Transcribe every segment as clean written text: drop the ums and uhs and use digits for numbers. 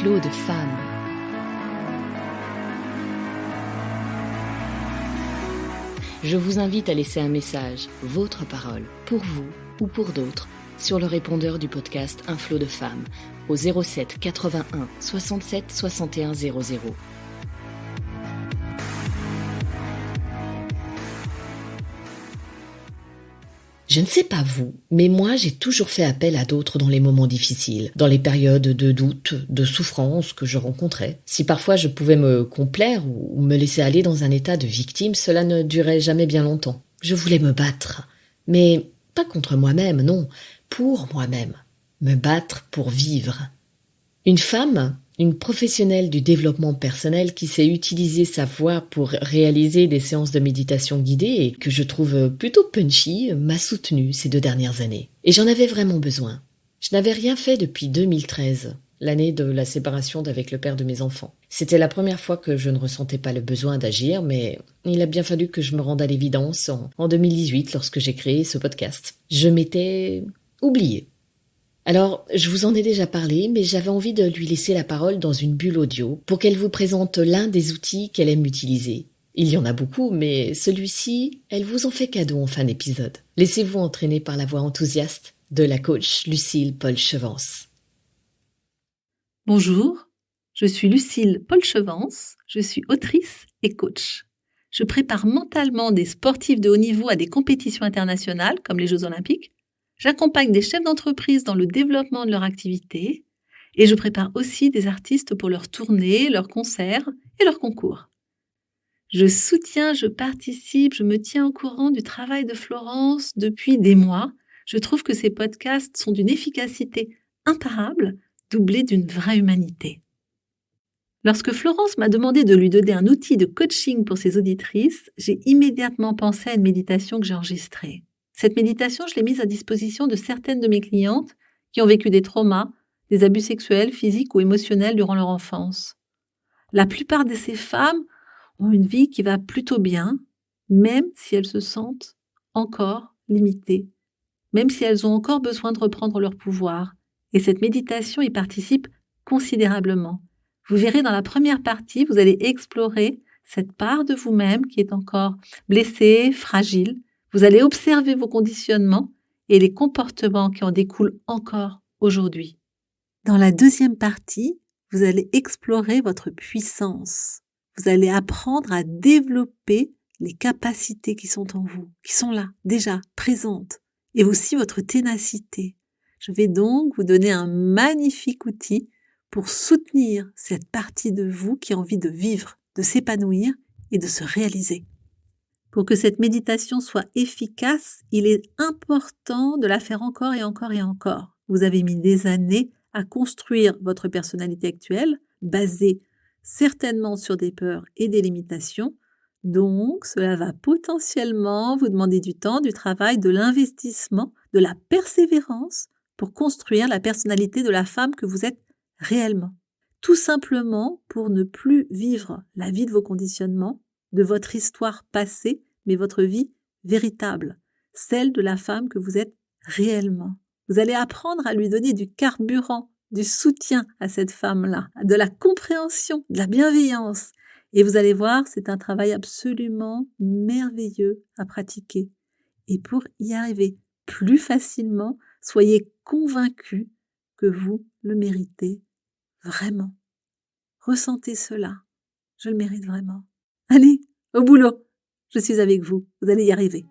flot de femmes. Je vous invite à laisser un message, votre parole, pour vous ou pour d'autres, sur le répondeur du podcast Un flot de femmes, au 07 81 67 61 00. Je ne sais pas vous, mais moi j'ai toujours fait appel à d'autres dans les moments difficiles, dans les périodes de doute, de souffrance que je rencontrais. Si parfois je pouvais me complaire ou me laisser aller dans un état de victime, cela ne durait jamais bien longtemps. Je voulais me battre, mais pas contre moi-même, non, pour moi-même. Me battre pour vivre. Une femme, une professionnelle du développement personnel qui sait utiliser sa voix pour réaliser des séances de méditation guidée et que je trouve plutôt punchy, m'a soutenue ces 2 dernières années. Et j'en avais vraiment besoin. Je n'avais rien fait depuis 2013, l'année de la séparation d'avec le père de mes enfants. C'était la première fois que je ne ressentais pas le besoin d'agir, mais il a bien fallu que je me rende à l'évidence en 2018 lorsque j'ai créé ce podcast. Je m'étais oubliée. Alors, je vous en ai déjà parlé, mais j'avais envie de lui laisser la parole dans une bulle audio pour qu'elle vous présente l'un des outils qu'elle aime utiliser. Il y en a beaucoup, mais celui-ci, elle vous en fait cadeau en fin d'épisode. Laissez-vous entraîner par la voix enthousiaste de la coach Lucille Paul-Chevance. Bonjour, je suis Lucille Paul-Chevance, je suis autrice et coach. Je prépare mentalement des sportifs de haut niveau à des compétitions internationales comme les Jeux Olympiques. J'accompagne des chefs d'entreprise dans le développement de leur activité et je prépare aussi des artistes pour leurs tournées, leurs concerts et leurs concours. Je soutiens, je participe, je me tiens au courant du travail de Florence depuis des mois. Je trouve que ces podcasts sont d'une efficacité imparable, doublée d'une vraie humanité. Lorsque Florence m'a demandé de lui donner un outil de coaching pour ses auditrices, j'ai immédiatement pensé à une méditation que j'ai enregistrée. Cette méditation, je l'ai mise à disposition de certaines de mes clientes qui ont vécu des traumas, des abus sexuels, physiques ou émotionnels durant leur enfance. La plupart de ces femmes ont une vie qui va plutôt bien, même si elles se sentent encore limitées, même si elles ont encore besoin de reprendre leur pouvoir. Et cette méditation y participe considérablement. Vous verrez dans la première partie, vous allez explorer cette part de vous-même qui est encore blessée, fragile. Vous allez observer vos conditionnements et les comportements qui en découlent encore aujourd'hui. Dans la deuxième partie, vous allez explorer votre puissance. Vous allez apprendre à développer les capacités qui sont en vous, qui sont là, déjà présentes, et aussi votre ténacité. Je vais donc vous donner un magnifique outil pour soutenir cette partie de vous qui a envie de vivre, de s'épanouir et de se réaliser. Pour que cette méditation soit efficace, il est important de la faire encore et encore et encore. Vous avez mis des années à construire votre personnalité actuelle, basée certainement sur des peurs et des limitations. Donc, cela va potentiellement vous demander du temps, du travail, de l'investissement, de la persévérance pour construire la personnalité de la femme que vous êtes réellement. Tout simplement pour ne plus vivre la vie de vos conditionnements, de votre histoire passée, mais votre vie véritable, celle de la femme que vous êtes réellement. Vous allez apprendre à lui donner du carburant, du soutien à cette femme-là, de la compréhension, de la bienveillance. Et vous allez voir, c'est un travail absolument merveilleux à pratiquer. Et pour y arriver plus facilement, soyez convaincus que vous le méritez vraiment. Ressentez cela. Je le mérite vraiment. Allez, au boulot. Je suis avec vous. Vous allez y arriver.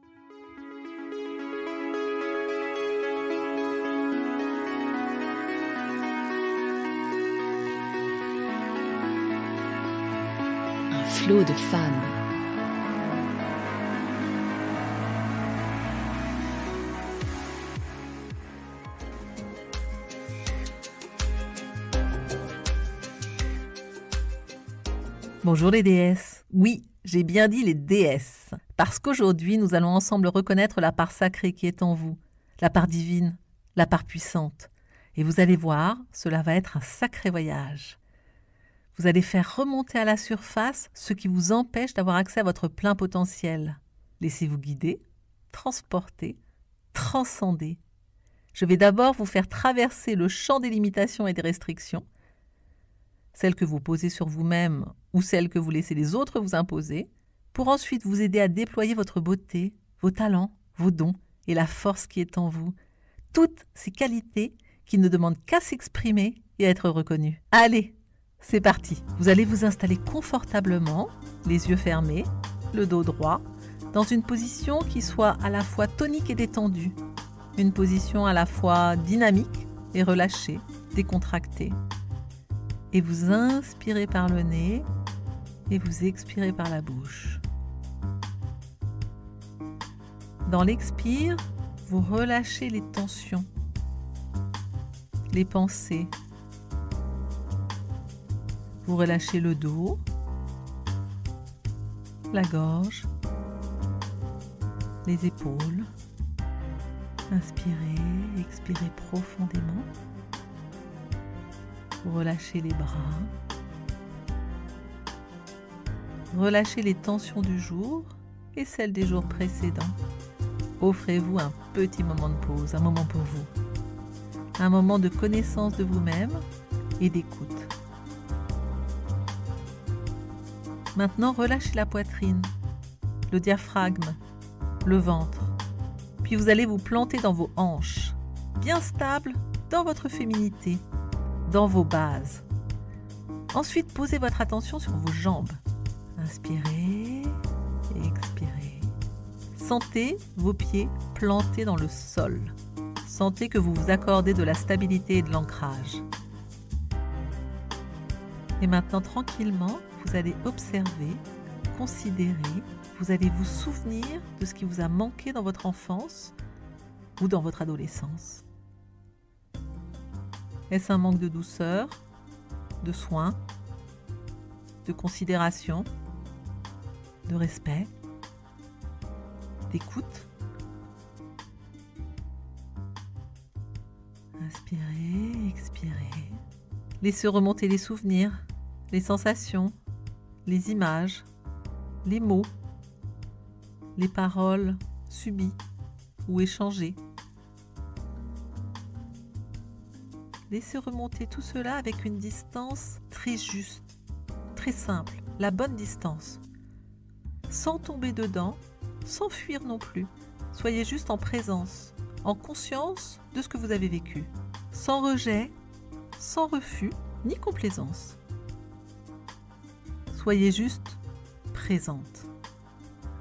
Un flot de femmes. Bonjour les déesses. Oui, j'ai bien dit les déesses. Parce qu'aujourd'hui, nous allons ensemble reconnaître la part sacrée qui est en vous, la part divine, la part puissante. Et vous allez voir, cela va être un sacré voyage. Vous allez faire remonter à la surface ce qui vous empêche d'avoir accès à votre plein potentiel. Laissez-vous guider, transporter, transcender. Je vais d'abord vous faire traverser le champ des limitations et des restrictions. celles que vous posez sur vous-même ou celles que vous laissez les autres vous imposer, pour ensuite vous aider à déployer votre beauté, vos talents, vos dons et la force qui est en vous. Toutes ces qualités qui ne demandent qu'à s'exprimer et à être reconnues. Allez, c'est parti. Vous allez vous installer confortablement, les yeux fermés, le dos droit, dans une position qui soit à la fois tonique et détendue. Une position à la fois dynamique et relâchée, décontractée. Et vous inspirez par le nez et vous expirez par la bouche. Dans l'expire, vous relâchez les tensions, les pensées. Vous relâchez le dos, la gorge, les épaules. Inspirez, expirez profondément. Vous relâchez les bras. Relâchez les tensions du jour et celles des jours précédents. Offrez-vous un petit moment de pause, un moment pour vous. Un moment de connaissance de vous-même et d'écoute. Maintenant, relâchez la poitrine, le diaphragme, le ventre. Puis vous allez vous planter dans vos hanches, bien stable dans votre féminité, dans vos bases. Ensuite, posez votre attention sur vos jambes. Inspirez et expirez. Sentez vos pieds plantés dans le sol. Sentez que vous vous accordez de la stabilité et de l'ancrage. Et maintenant, tranquillement, vous allez observer, considérer, vous allez vous souvenir de ce qui vous a manqué dans votre enfance ou dans votre adolescence. Est-ce un manque de douceur, de soin, de considération, de respect, d'écoute? Inspirez, expirez. Laissez remonter les souvenirs, les sensations, les images, les mots, les paroles subies ou échangées. Laissez remonter tout cela avec une distance très juste, très simple, la bonne distance. Sans tomber dedans, sans fuir non plus. Soyez juste en présence, en conscience de ce que vous avez vécu. Sans rejet, sans refus, ni complaisance. Soyez juste présente.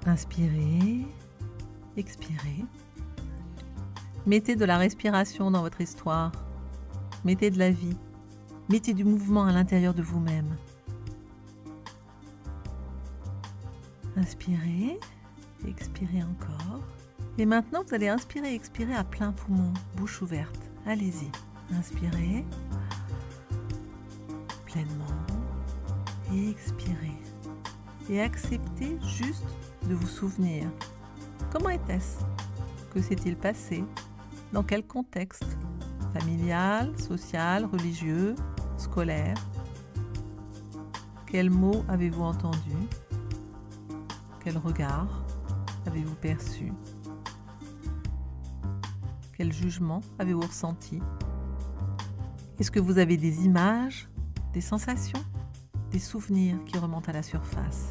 Inspirez, expirez. Mettez de la respiration dans votre histoire. Mettez de la vie. Mettez du mouvement à l'intérieur de vous-même. Inspirez, expirez encore. Et maintenant, vous allez inspirer et expirer à plein poumon, bouche ouverte. Allez-y. Inspirez pleinement et expirez. Et acceptez juste de vous souvenir. Comment était-ce? Que s'est-il passé? Dans quel contexte? Familial, social, religieux, scolaire? Quels mots avez-vous entendus? Quel regard avez-vous perçu? Quel jugement avez-vous ressenti? Est-ce que vous avez des images, des sensations, des souvenirs qui remontent à la surface?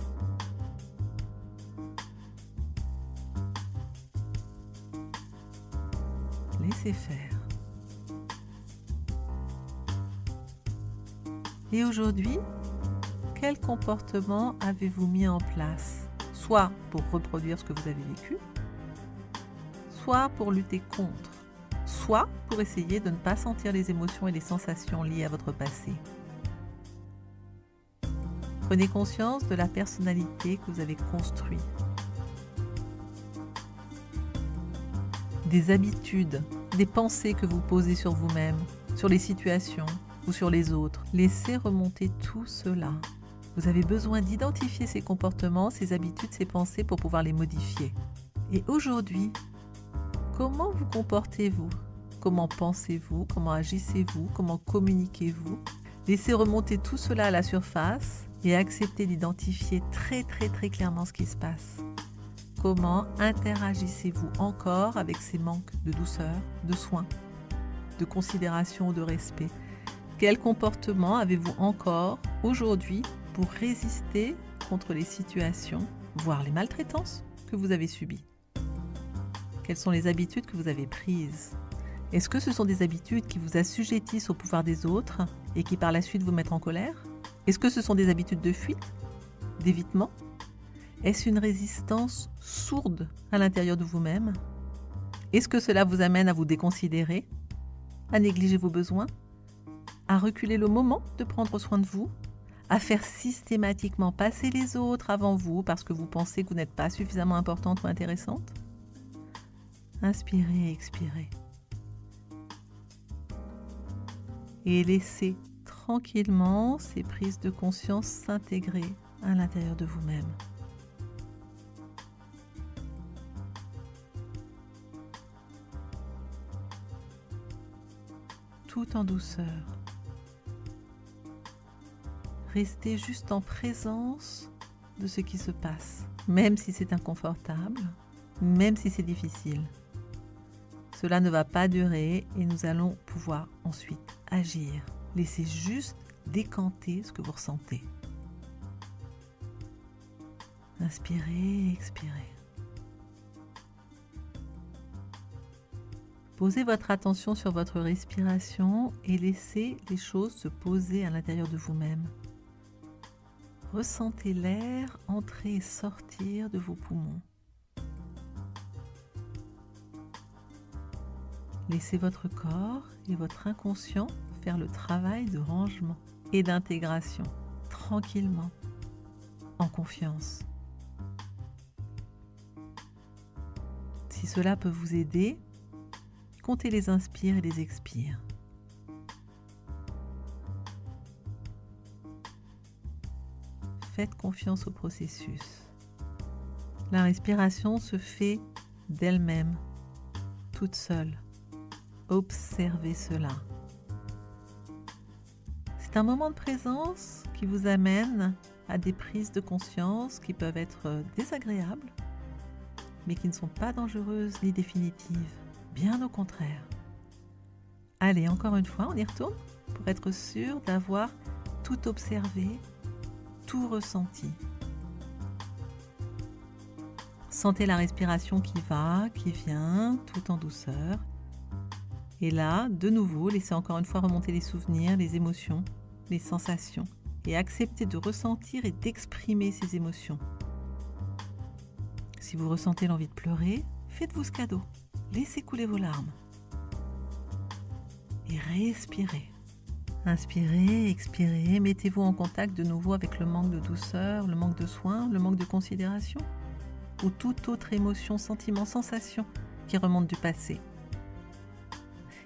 Laissez faire. Et aujourd'hui, quel comportement avez-vous mis en place? Soit pour reproduire ce que vous avez vécu, soit pour lutter contre, soit pour essayer de ne pas sentir les émotions et les sensations liées à votre passé. Prenez conscience de la personnalité que vous avez construite, des habitudes, des pensées que vous posez sur vous-même, sur les situations ou sur les autres. Laissez remonter tout cela. Vous avez besoin d'identifier ces comportements, ces habitudes, ces pensées pour pouvoir les modifier. Et aujourd'hui, comment vous comportez-vous? Comment pensez-vous? Comment agissez-vous? Comment communiquez-vous? Laissez remonter tout cela à la surface et acceptez d'identifier très clairement ce qui se passe. Comment interagissez-vous encore avec ces manques de douceur, de soin, de considération ou de respect? Quel comportement avez-vous encore aujourd'hui pour résister contre les situations, voire les maltraitances que vous avez subies? Quelles sont les habitudes que vous avez prises? Est-ce que ce sont des habitudes qui vous assujettissent au pouvoir des autres et qui par la suite vous mettent en colère? Est-ce que ce sont des habitudes de fuite, d'évitement? Est-ce une résistance sourde à l'intérieur de vous-même? Est-ce que cela vous amène à vous déconsidérer, à négliger vos besoins, à reculer le moment de prendre soin de vous, à faire systématiquement passer les autres avant vous parce que vous pensez que vous n'êtes pas suffisamment importante ou intéressante? Inspirez et expirez. Et laissez tranquillement ces prises de conscience s'intégrer à l'intérieur de vous-même. Tout en douceur. Restez juste en présence de ce qui se passe, même si c'est inconfortable, même si c'est difficile. Cela ne va pas durer et nous allons pouvoir ensuite agir. Laissez juste décanter ce que vous ressentez. Inspirez et expirez. Posez votre attention sur votre respiration et laissez les choses se poser à l'intérieur de vous-même. Ressentez l'air entrer et sortir de vos poumons. Laissez votre corps et votre inconscient faire le travail de rangement et d'intégration, tranquillement, en confiance. Si cela peut vous aider, comptez les inspires et les expires. Faites confiance au processus. La respiration se fait d'elle-même, toute seule. Observez cela. C'est un moment de présence qui vous amène à des prises de conscience qui peuvent être désagréables, mais qui ne sont pas dangereuses ni définitives. Bien au contraire. Allez, encore une fois, on y retourne pour être sûr d'avoir tout observé, tout ressenti. Sentez la respiration qui va, qui vient, tout en douceur. Et là, de nouveau, laissez encore une fois remonter les souvenirs, les émotions, les sensations et acceptez de ressentir et d'exprimer ces émotions. Si vous ressentez l'envie de pleurer, faites-vous ce cadeau. Laissez couler vos larmes. Et respirez. Inspirez, expirez, mettez-vous en contact de nouveau avec le manque de douceur, le manque de soin, le manque de considération ou toute autre émotion, sentiment, sensation qui remonte du passé.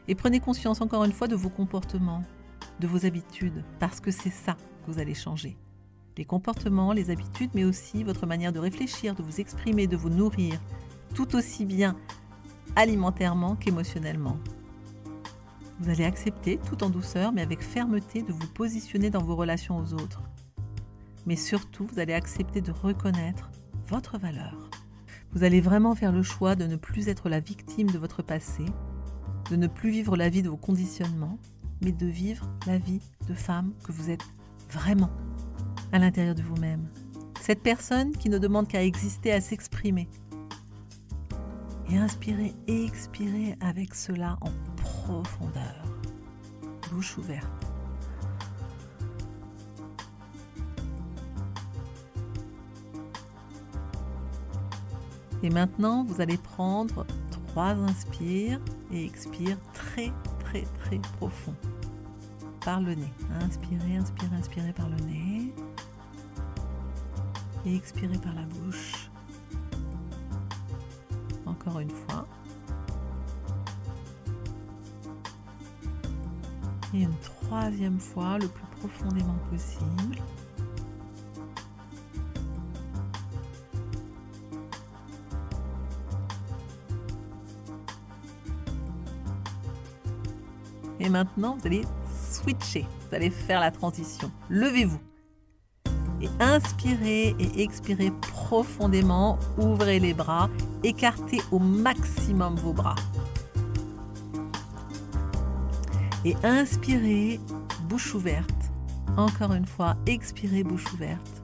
Et prenez conscience encore une fois de vos comportements, de vos habitudes, parce que c'est ça que vous allez changer. Les comportements, les habitudes, mais aussi votre manière de réfléchir, de vous exprimer, de vous nourrir, tout aussi bien alimentairement qu'émotionnellement. Vous allez accepter, tout en douceur, mais avec fermeté, de vous positionner dans vos relations aux autres. Mais surtout, vous allez accepter de reconnaître votre valeur. Vous allez vraiment faire le choix de ne plus être la victime de votre passé, de ne plus vivre la vie de vos conditionnements, mais de vivre la vie de femme que vous êtes vraiment à l'intérieur de vous-même. Cette personne qui ne demande qu'à exister, à s'exprimer. Et inspirez et expirez avec cela en profondeur. Bouche ouverte. Et maintenant, vous allez prendre 3 inspires et expires très très très profond. Par le nez. Inspirez, inspirez, inspirez par le nez. Et expirez par la bouche. Encore une fois. Et une 3e fois, le plus profondément possible. Et maintenant, vous allez switcher, vous allez faire la transition. Levez-vous et inspirez et expirez profondément. Ouvrez les bras, écartez au maximum vos bras. Et inspirez, bouche ouverte. Encore une fois, expirez bouche ouverte.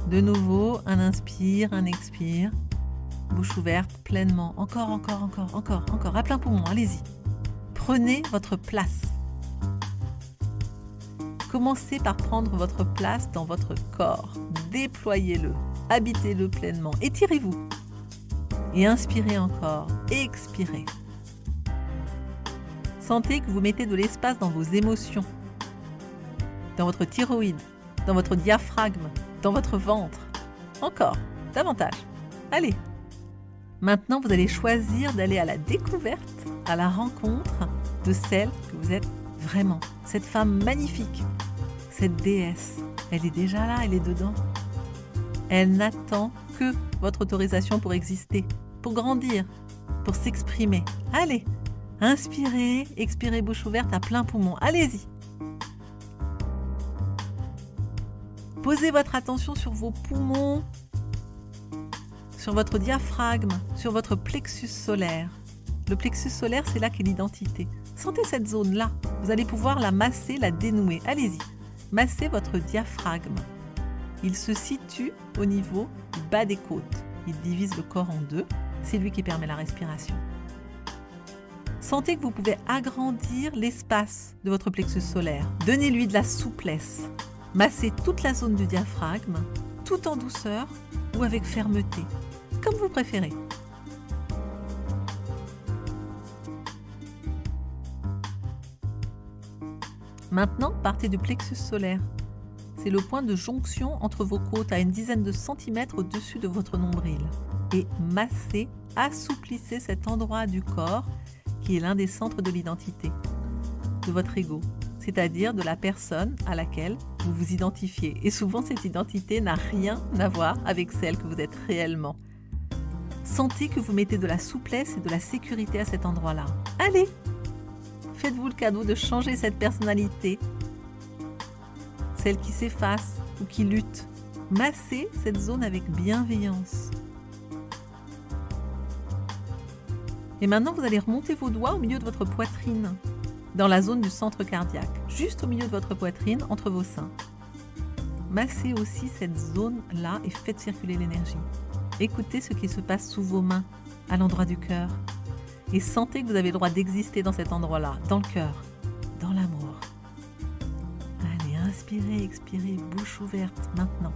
De nouveau, un inspire, un expire. Bouche ouverte pleinement. Encore, à plein poumon, allez-y. Prenez votre place. Commencez par prendre votre place dans votre corps. Déployez-le, habitez-le pleinement. Étirez-vous. Et inspirez encore, expirez. Sentez que vous mettez de l'espace dans vos émotions, dans votre thyroïde, dans votre diaphragme, dans votre ventre. Encore, davantage. Allez. Maintenant, vous allez choisir d'aller à la découverte, à la rencontre de celle que vous êtes vraiment. Cette femme magnifique, cette déesse. Elle est déjà là, elle est dedans. Elle n'attend que votre autorisation pour exister, pour grandir, pour s'exprimer. Allez, inspirez, expirez bouche ouverte à plein poumon. Allez-y. Posez votre attention sur vos poumons, sur votre diaphragme, sur votre plexus solaire. Le plexus solaire, c'est là qu'est l'identité. Sentez cette zone-là. Vous allez pouvoir la masser, la dénouer. Allez-y. Massez votre diaphragme. Il se situe au niveau du bas des côtes. Il divise le corps en deux. C'est lui qui permet la respiration. Sentez que vous pouvez agrandir l'espace de votre plexus solaire. Donnez-lui de la souplesse. Massez toute la zone du diaphragme, tout en douceur ou avec fermeté, comme vous préférez. Maintenant, partez du plexus solaire. C'est le point de jonction entre vos côtes à une dizaine de centimètres au-dessus de votre nombril. Et massez, assouplissez cet endroit du corps qui est l'un des centres de l'identité, de votre ego, c'est-à-dire de la personne à laquelle vous vous identifiez. Et souvent, cette identité n'a rien à voir avec celle que vous êtes réellement. Sentez que vous mettez de la souplesse et de la sécurité à cet endroit-là. Allez! Faites-vous le cadeau de changer cette personnalité, celle qui s'efface ou qui lutte. Massez cette zone avec bienveillance. Et maintenant, vous allez remonter vos doigts au milieu de votre poitrine, dans la zone du centre cardiaque, juste au milieu de votre poitrine, entre vos seins. Massez aussi cette zone-là et faites circuler l'énergie. Écoutez ce qui se passe sous vos mains, à l'endroit du cœur. Et sentez que vous avez le droit d'exister dans cet endroit-là, dans le cœur, dans l'amour. Allez, inspirez, expirez, bouche ouverte, maintenant.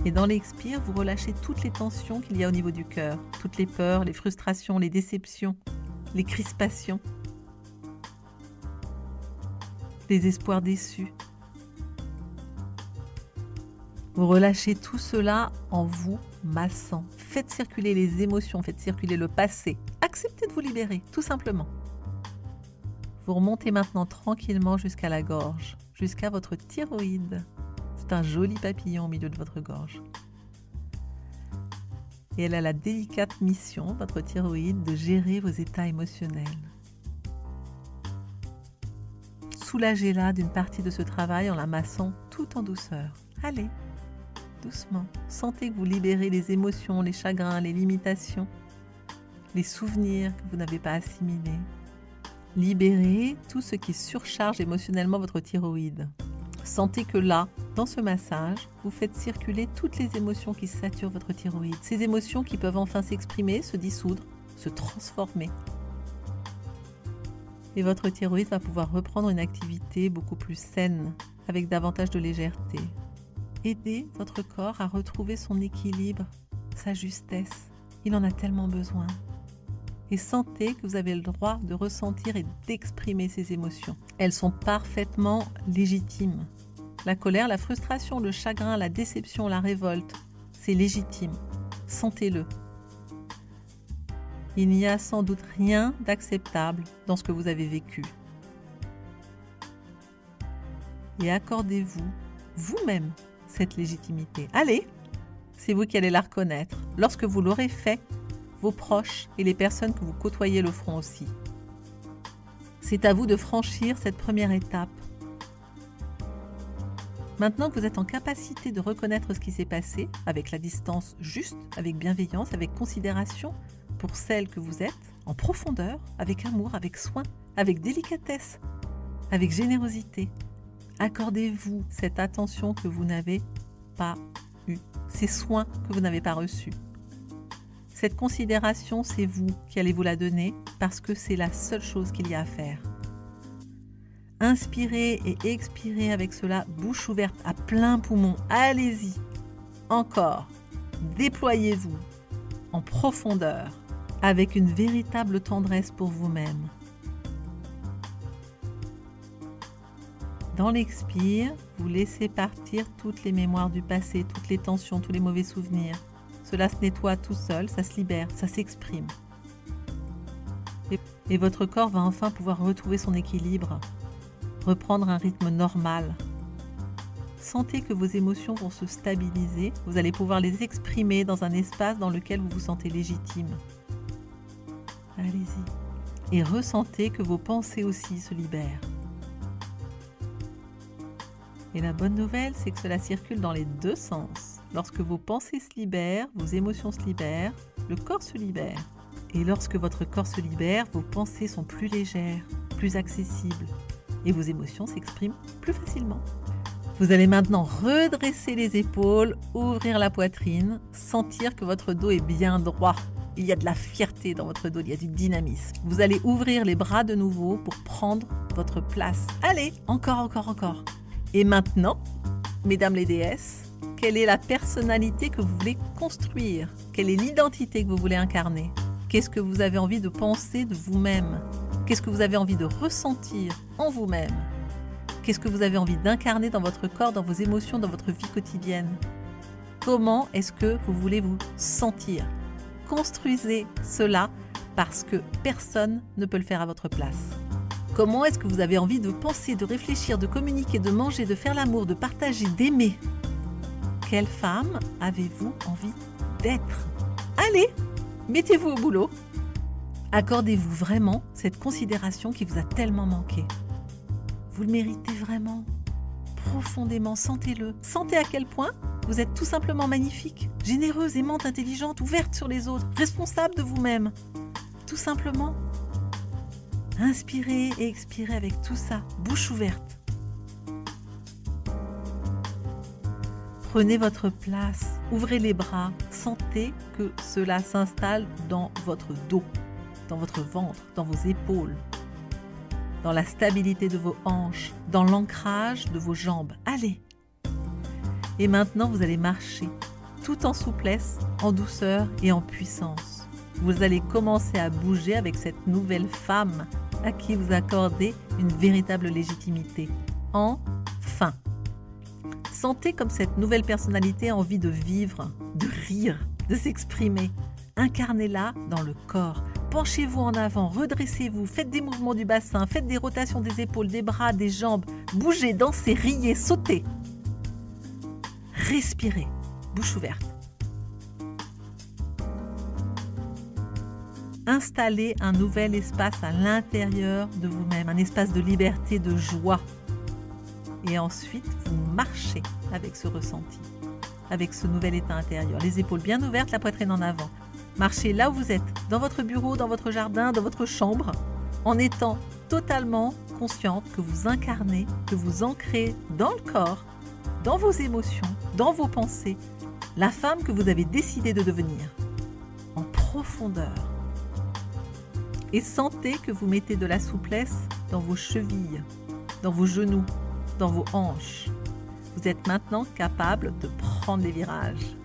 Et dans l'expire, vous relâchez toutes les tensions qu'il y a au niveau du cœur, toutes les peurs, les frustrations, les déceptions, les crispations, les espoirs déçus. Vous relâchez tout cela en vous massant. Faites circuler les émotions, faites circuler le passé. Acceptez de vous libérer, tout simplement. Vous remontez maintenant tranquillement jusqu'à la gorge, jusqu'à votre thyroïde. C'est un joli papillon au milieu de votre gorge. Et elle a la délicate mission, votre thyroïde, de gérer vos états émotionnels. Soulagez-la d'une partie de ce travail en la massant tout en douceur. Allez, doucement. Sentez que vous libérez les émotions, les chagrins, les limitations, les souvenirs que vous n'avez pas assimilés. Libérez tout ce qui surcharge émotionnellement votre thyroïde. Sentez que là, dans ce massage, vous faites circuler toutes les émotions qui saturent votre thyroïde. Ces émotions qui peuvent enfin s'exprimer, se dissoudre, se transformer. Et votre thyroïde va pouvoir reprendre une activité beaucoup plus saine, avec davantage de légèreté. Aidez votre corps à retrouver son équilibre, sa justesse. Il en a tellement besoin. Et sentez que vous avez le droit de ressentir et d'exprimer ces émotions. Elles sont parfaitement légitimes. La colère, la frustration, le chagrin, la déception, la révolte, c'est légitime. Sentez-le. Il n'y a sans doute rien d'acceptable dans ce que vous avez vécu. Et accordez-vous, vous-même, cette légitimité. Allez, c'est vous qui allez la reconnaître. Lorsque vous l'aurez fait, vos proches et les personnes que vous côtoyez le feront aussi. C'est à vous de franchir cette première étape. Maintenant que vous êtes en capacité de reconnaître ce qui s'est passé, avec la distance juste, avec bienveillance, avec considération pour celle que vous êtes, en profondeur, avec amour, avec soin, avec délicatesse, avec générosité. Accordez-vous cette attention que vous n'avez pas eue, ces soins que vous n'avez pas reçus. Cette considération, c'est vous qui allez vous la donner parce que c'est la seule chose qu'il y a à faire. Inspirez et expirez avec cela, bouche ouverte à plein poumon. Allez-y. Encore. Déployez-vous en profondeur avec une véritable tendresse pour vous-même. Dans l'expire, vous laissez partir toutes les mémoires du passé, toutes les tensions, tous les mauvais souvenirs. Cela se nettoie tout seul, ça se libère, ça s'exprime. Et votre corps va enfin pouvoir retrouver son équilibre, reprendre un rythme normal. Sentez que vos émotions vont se stabiliser, vous allez pouvoir les exprimer dans un espace dans lequel vous vous sentez légitime. Allez-y. Et ressentez que vos pensées aussi se libèrent. Et la bonne nouvelle, c'est que cela circule dans les deux sens. Lorsque vos pensées se libèrent, vos émotions se libèrent, le corps se libère. Et lorsque votre corps se libère, vos pensées sont plus légères, plus accessibles. Et vos émotions s'expriment plus facilement. Vous allez maintenant redresser les épaules, ouvrir la poitrine, sentir que votre dos est bien droit. Il y a de la fierté dans votre dos, il y a du dynamisme. Vous allez ouvrir les bras de nouveau pour prendre votre place. Allez, encore. Et maintenant, mesdames les déesses, quelle est la personnalité que vous voulez construire? Quelle est l'identité que vous voulez incarner? Qu'est-ce que vous avez envie de penser de vous-même? Qu'est-ce que vous avez envie de ressentir en vous-même? Qu'est-ce que vous avez envie d'incarner dans votre corps, dans vos émotions, dans votre vie quotidienne? Comment est-ce que vous voulez vous sentir? Construisez cela parce que personne ne peut le faire à votre place. Comment est-ce que vous avez envie de penser, de réfléchir, de communiquer, de manger, de faire l'amour, de partager, d'aimer? Quelle femme avez-vous envie d'être? Allez, mettez-vous au boulot. Accordez-vous vraiment cette considération qui vous a tellement manqué. Vous le méritez vraiment, profondément, sentez-le. Sentez à quel point vous êtes tout simplement magnifique, généreuse, aimante, intelligente, ouverte sur les autres, responsable de vous-même. Tout simplement. Inspirez et expirez avec tout ça, bouche ouverte. Prenez votre place, ouvrez les bras, sentez que cela s'installe dans votre dos, dans votre ventre, dans vos épaules, dans la stabilité de vos hanches, dans l'ancrage de vos jambes. Allez! Et maintenant, vous allez marcher, tout en souplesse, en douceur et en puissance. Vous allez commencer à bouger avec cette nouvelle femme à qui vous accordez une véritable légitimité. Enfin! Sentez comme cette nouvelle personnalité a envie de vivre, de rire, de s'exprimer. Incarnez-la dans le corps. Penchez-vous en avant, redressez-vous, faites des mouvements du bassin, faites des rotations des épaules, des bras, des jambes. Bougez, dansez, riez, sautez. Respirez, bouche ouverte. Installez un nouvel espace à l'intérieur de vous-même, un espace de liberté, de joie. Et ensuite, vous marchez avec ce ressenti, avec ce nouvel état intérieur. Les épaules bien ouvertes, la poitrine en avant. Marchez là où vous êtes, dans votre bureau, dans votre jardin, dans votre chambre, en étant totalement consciente que vous incarnez, que vous ancrez dans le corps, dans vos émotions, dans vos pensées, la femme que vous avez décidé de devenir, en profondeur. Et sentez que vous mettez de la souplesse dans vos chevilles, dans vos genoux, dans vos hanches. Vous êtes maintenant capable de prendre les virages.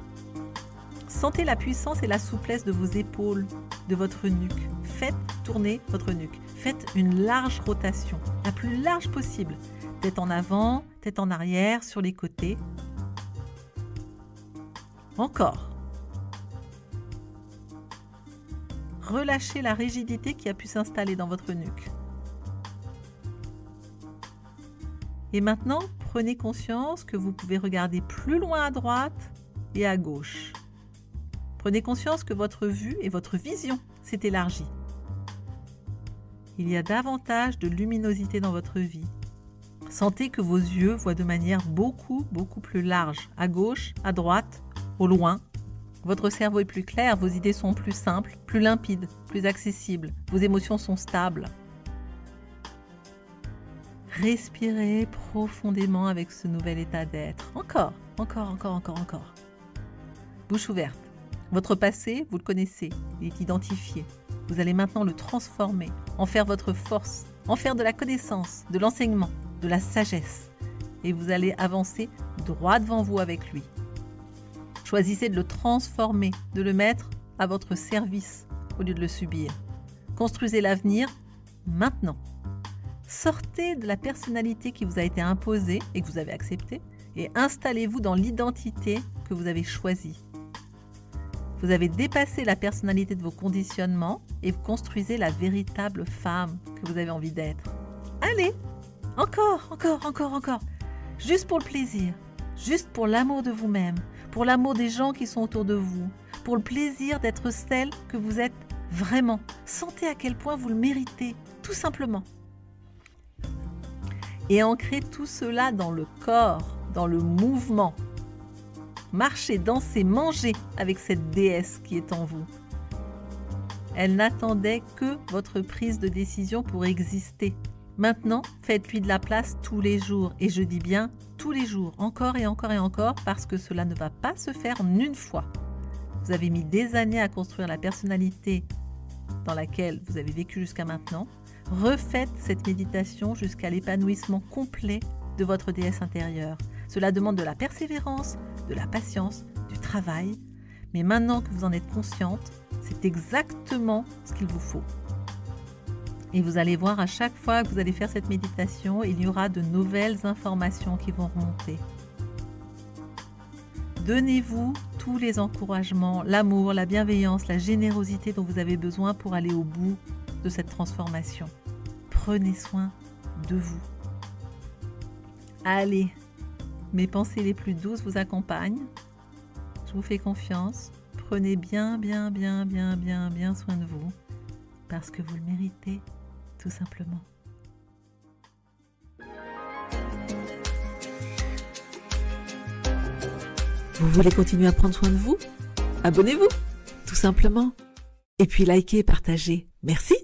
Sentez la puissance et la souplesse de vos épaules, de votre nuque. Faites tourner votre nuque. Faites une large rotation, la plus large possible. Tête en avant, tête en arrière, sur les côtés. Encore. Relâchez la rigidité qui a pu s'installer dans votre nuque. Et maintenant, prenez conscience que vous pouvez regarder plus loin à droite et à gauche. Prenez conscience que votre vue et votre vision s'est élargie. Il y a davantage de luminosité dans votre vie. Sentez que vos yeux voient de manière beaucoup plus large, à gauche, à droite, au loin, Votre cerveau est plus clair, vos idées sont plus simples, plus limpides, plus accessibles. Vos émotions sont stables. Respirez profondément avec ce nouvel état d'être. Encore. Bouche ouverte. Votre passé, vous le connaissez, il est identifié. Vous allez maintenant le transformer, en faire votre force, en faire de la connaissance, de l'enseignement, de la sagesse. Et vous allez avancer droit devant vous avec lui. Choisissez de le transformer, de le mettre à votre service au lieu de le subir. Construisez l'avenir maintenant. Sortez de la personnalité qui vous a été imposée et que vous avez acceptée et installez-vous dans l'identité que vous avez choisie. Vous avez dépassé la personnalité de vos conditionnements et vous construisez la véritable femme que vous avez envie d'être. Allez, encore. Juste pour le plaisir, juste pour l'amour de vous-même, pour l'amour des gens qui sont autour de vous, pour le plaisir d'être celle que vous êtes vraiment. Sentez à quel point vous le méritez, tout simplement. Et ancrez tout cela dans le corps, dans le mouvement. Marchez, dansez, mangez avec cette déesse qui est en vous. Elle n'attendait que votre prise de décision pour exister. Maintenant, faites-lui de la place tous les jours. Et je dis bien tous les jours, encore et encore, parce que cela ne va pas se faire en une fois. Vous avez mis des années à construire la personnalité dans laquelle vous avez vécu jusqu'à maintenant. Refaites cette méditation jusqu'à l'épanouissement complet de votre déesse intérieure. Cela demande de la persévérance, de la patience, du travail. Mais maintenant que vous en êtes consciente, c'est exactement ce qu'il vous faut. Et vous allez voir, à chaque fois que vous allez faire cette méditation, il y aura de nouvelles informations qui vont remonter. Donnez-vous tous les encouragements, l'amour, la bienveillance, la générosité dont vous avez besoin pour aller au bout de cette transformation. Prenez soin de vous. Allez, mes pensées les plus douces vous accompagnent. Je vous fais confiance. Prenez bien soin de vous parce que vous le méritez, tout simplement. Vous voulez continuer à prendre soin de vous? Abonnez-vous, tout simplement. Et puis likez et partagez. Merci.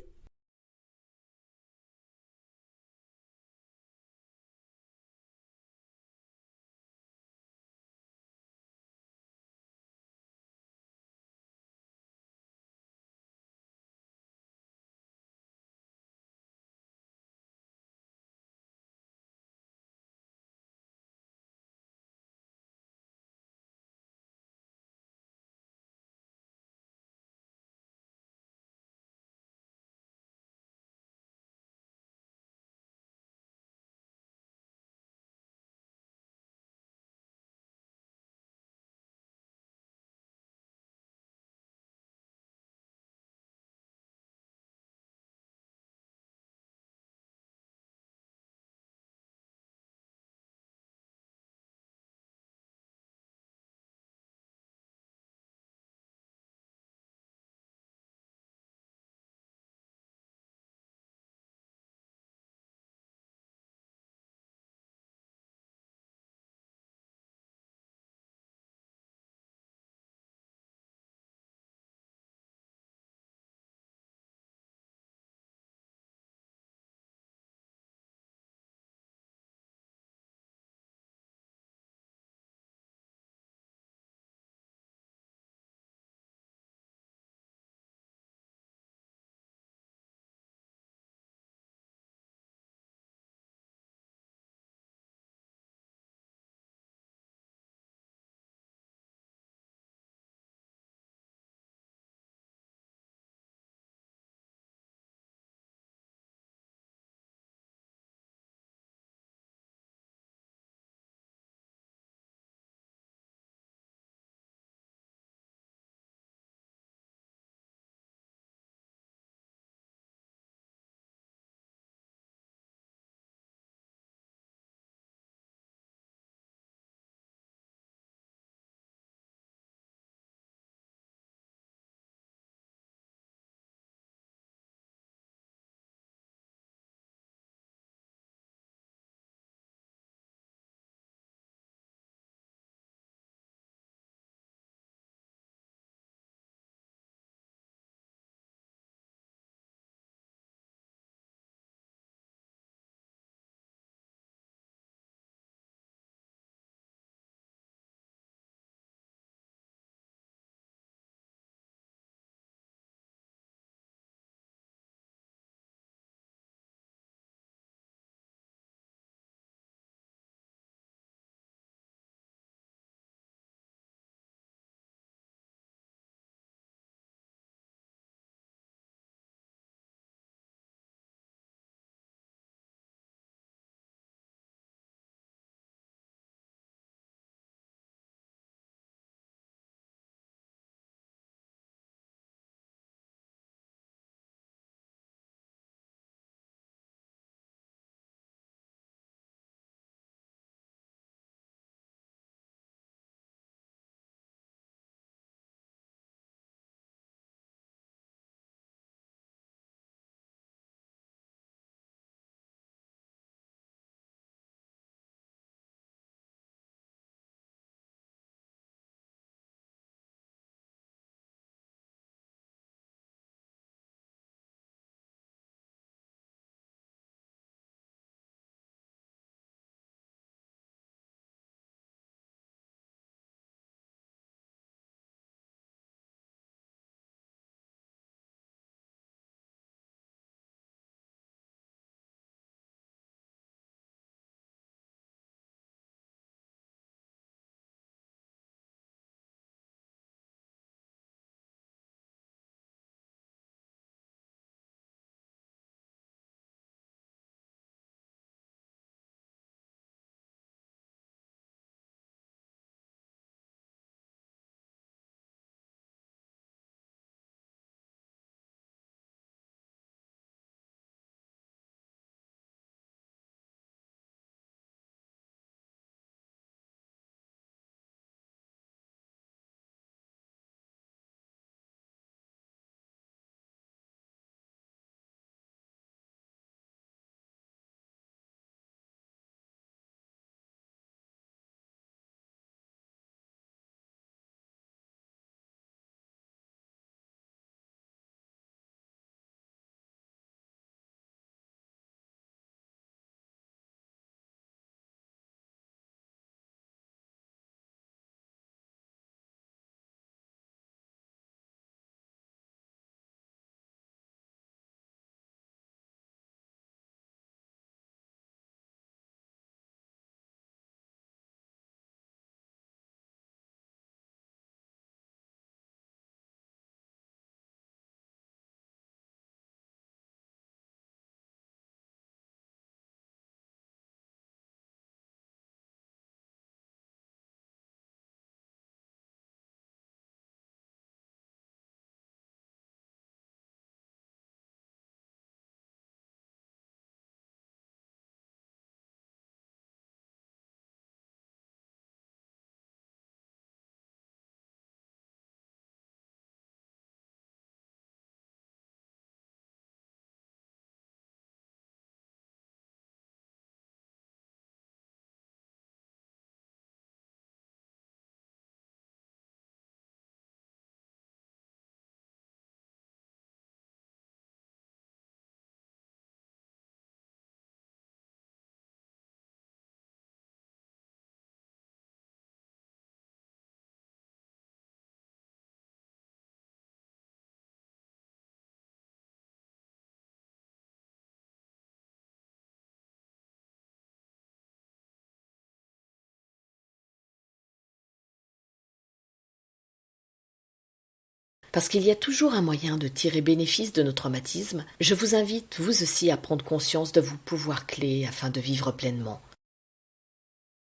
Parce qu'il y a toujours un moyen de tirer bénéfice de nos traumatismes, je vous invite vous aussi à prendre conscience de vos pouvoirs clés afin de vivre pleinement.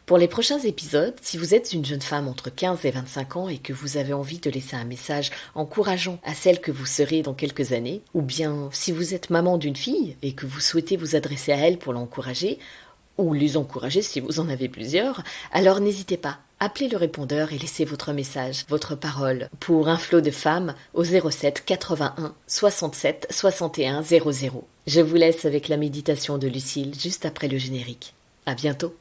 Pour les prochains épisodes, si vous êtes une jeune femme entre 15 et 25 ans et que vous avez envie de laisser un message encourageant à celle que vous serez dans quelques années, ou bien si vous êtes maman d'une fille et que vous souhaitez vous adresser à elle pour l'encourager, ou les encourager si vous en avez plusieurs, alors n'hésitez pas, appelez le répondeur et laissez votre message, votre parole, pour un flot de femmes au 07 81 67 61 00. Je vous laisse avec la méditation de Lucille juste après le générique. À bientôt.